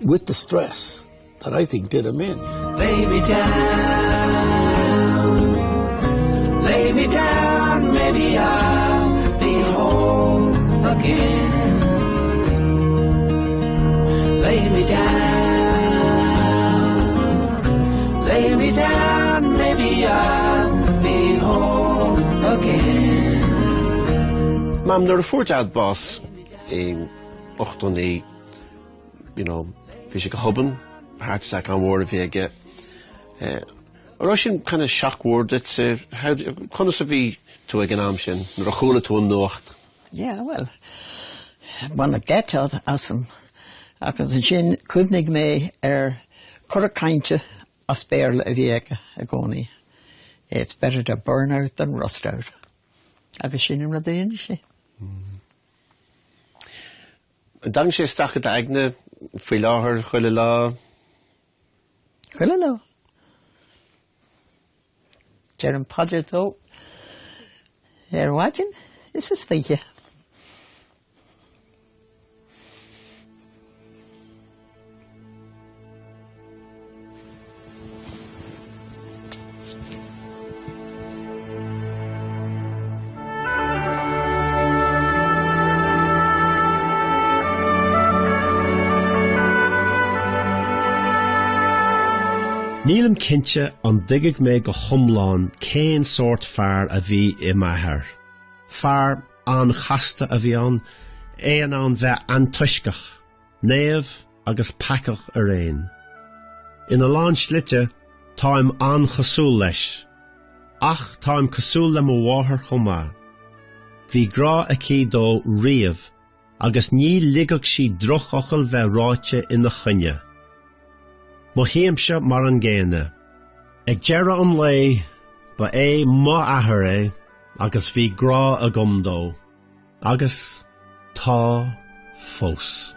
with the stress that I think did him in. Lay me down, maybe I'll be whole again. Lay me down, maybe I'll be whole again. Mam, nuair a fuair dad boss in 8 you know, bhí sé go huban, heart attack an mhór a bhí aige. Or sin kind of shock word that's how conas a bhí tú ag an am sin, nuair a chúla tú an nuacht? Yeah, well, bana gceitead as an agus an sin cuimhnig mé cur a cainte a spéir a bhíocha a gcónaí. It's better to burn out than rust out. Agus sin rud aon sé. Dan sé stachad agne faoi láthair chuile lá. Chuile lá. Ger an padidir tó. Wáidin is a stíche. Nílim cinse an digig mé go thomláin céin sort fear a bhí I m'athair. Fear an chasta a bhí an bheith antuiscach, néamh agus pacach ar éin. Ina lán slite táim an chasúil leis, ach táim cosúil le mo bháthair chomá. Bhí grá a cí dó riamh, agus ní ligach sí drochochail bheith ráite ina chunne. Mo héimse mar an ggéine. Ag dearad an lé, ba é m'athair agus bhí grá a gomdó, agus tá fós.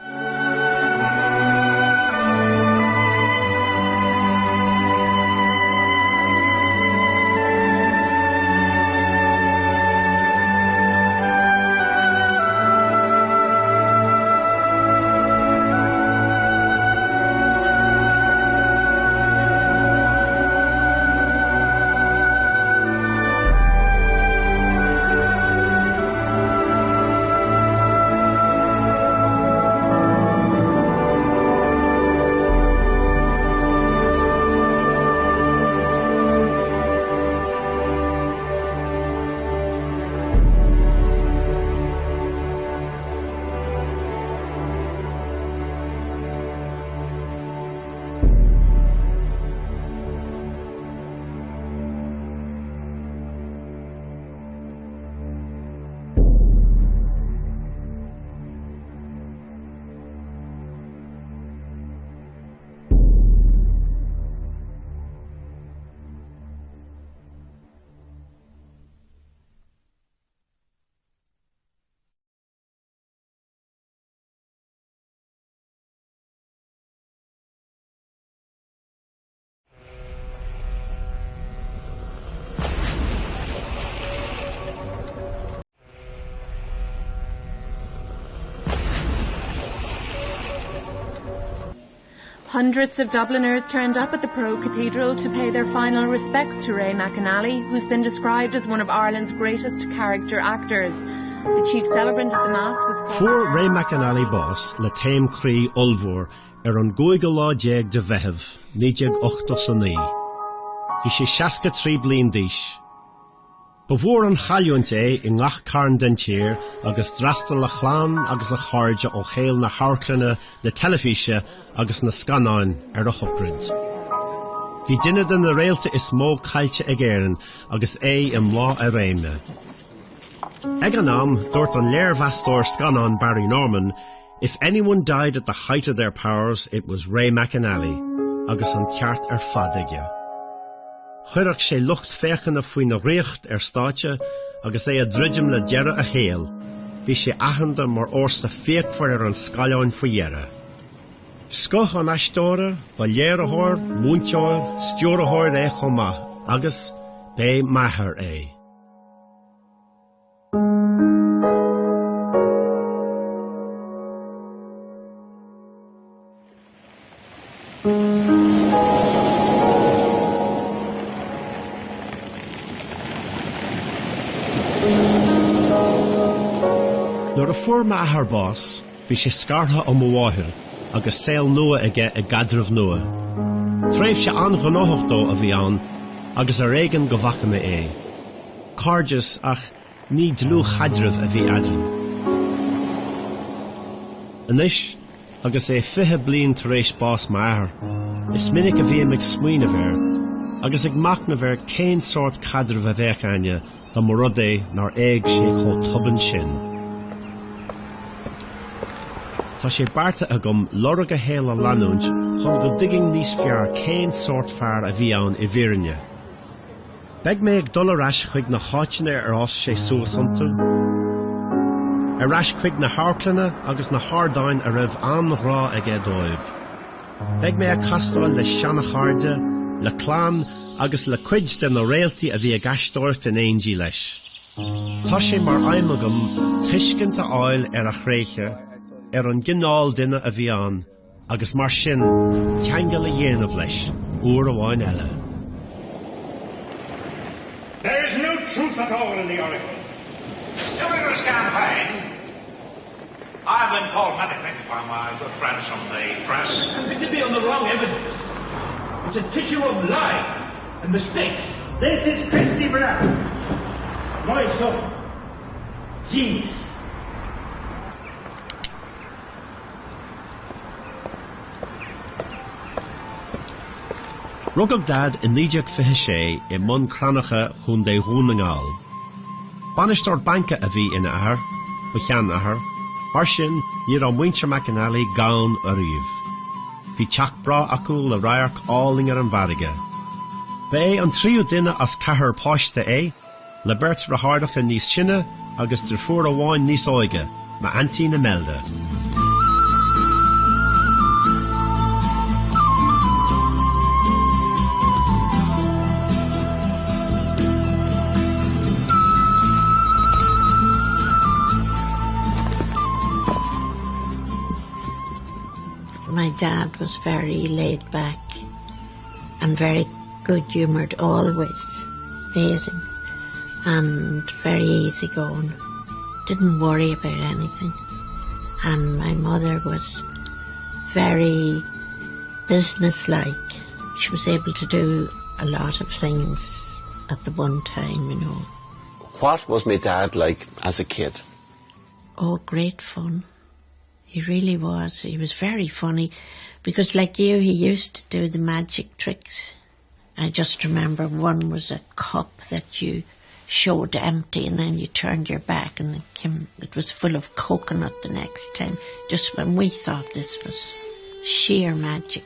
Hundreds of Dubliners turned up at the Pro Cathedral to pay their final respects to Ray McAnally, who's been described as one of Ireland's greatest character actors. The chief celebrant at the Mass was... For Ray McAnally boss, le téim crí Ulvor, an 2 de bheitheh, 1989. Bhí sé 63 bliain d'aois. Ba bhór an chailúint I ngach carn den tír agus drastal le chláán agus le cháirde ó chéal na háirclanna, na telefíse agus na scanáin a choprid. Bhí duine den na réalta is mó cailte ag éireann agus I mlá a réime. Ag an am, dúirt an léirmheastóir scanán Barry Norman, if anyone died at the height of their powers, it was Ray McAnally, agus an ceart fad aige. Chuireadh sé lucht féchanna faoin na réocht státe agus é a ddridim le dearad a chéal. Bhí sé aitheanta mar orsa féachfar an scailleáin faoihearra. Scoth an aistóra, ba léireathir, múnteáir, stiúrathir chomá, agus bé m'athair Nuair a fuair m'athair bás, bhí sé scartha ó mo bháthair, agus saol nua aige a gadramh nua. Tréimh sé an-ghnáthach a bhí an, agus a réigean go bhachanna Cardias ach ní dlú chadramh a bhí adrann. Anois, agus 50 bliain tar éis bás m'athair, is minic a bhí ag smaoine bhéir, agus ag macna bhéir cén sort cadramh a bheith aine do mo rud nar éag sé chomh tubann sin. Tá sé barta agam lorg a héal a lanúint chun go digging níos fear cén sort fear a bhí ann I Bhírinne. Beg mé ag dul arais chuig na háiteanna ás sé suasanta. Arais chuig na háclanna agus na hádáin a raibh anrá ag dóibh. Beg mé ag castáil le seanna cháirde, le clán agus le cuid de na réaltaí a bhí ag aistóirt in éondí leis. Tá sé mar aimimegam tuiscinnta áil ar a chréiche ar an gcineál duine a bhí ann, agus mar sin teangail a dhéanamh leis uair amháin eile. There is no truth at all in the article. During this campaign, I've been called many things by my good friends from the press. And could you be on the wrong evidence? It's a tissue of lies and mistakes. This is Christy Brown, my son. Jeez. Rugg dad in níideach fiche sé I mun cranacha chun dé húnagáil. Banistóir banca a bhí ina ahar, ba chean ahar, mar sin níor an muintir McAnally gán a riomh. Bhí teach bra acu le rairc álingar an bharige. Ba é an tríú duine as cethir páiste é, le beirt rathardacha níos sinne agus tar fuair amháin níos óige, ma antí na melde. My dad was very laid back and very good-humoured always, amazing, and very easygoing, didn't worry about anything. And my mother was very businesslike. She was able to do a lot of things at the one time, you know. What was my dad like as a kid? Oh, great fun. He really was. He was very funny because, like you, he used to do the magic tricks. I just remember one was a cup that you showed empty and then you turned your back and it was full of coconut the next time, just when we thought this was sheer magic.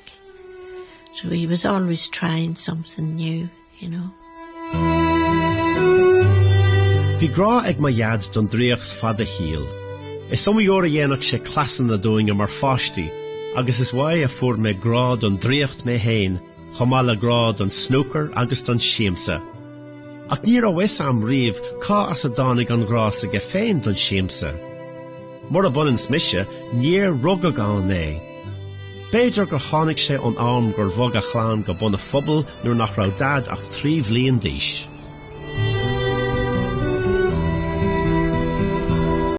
So he was always trying something new, you know. Bhí grá ag ma iad don dríochs fada híal. Is some jóra dhéanach sé clasan na doing mar fáistí, agus is why a fuair me grá don dríocht me hain, chomá le grá don snooker agus don siamsa. Ach níor a wis am riamh cá as a dánig an grás a féin don siamsa. Mar a bunan smise, níor rugga gán é. Béidir gur tháinig sé an arm gur bhog a chláán go buna phobal nuair nach rá dad ach 3 bhliain díos.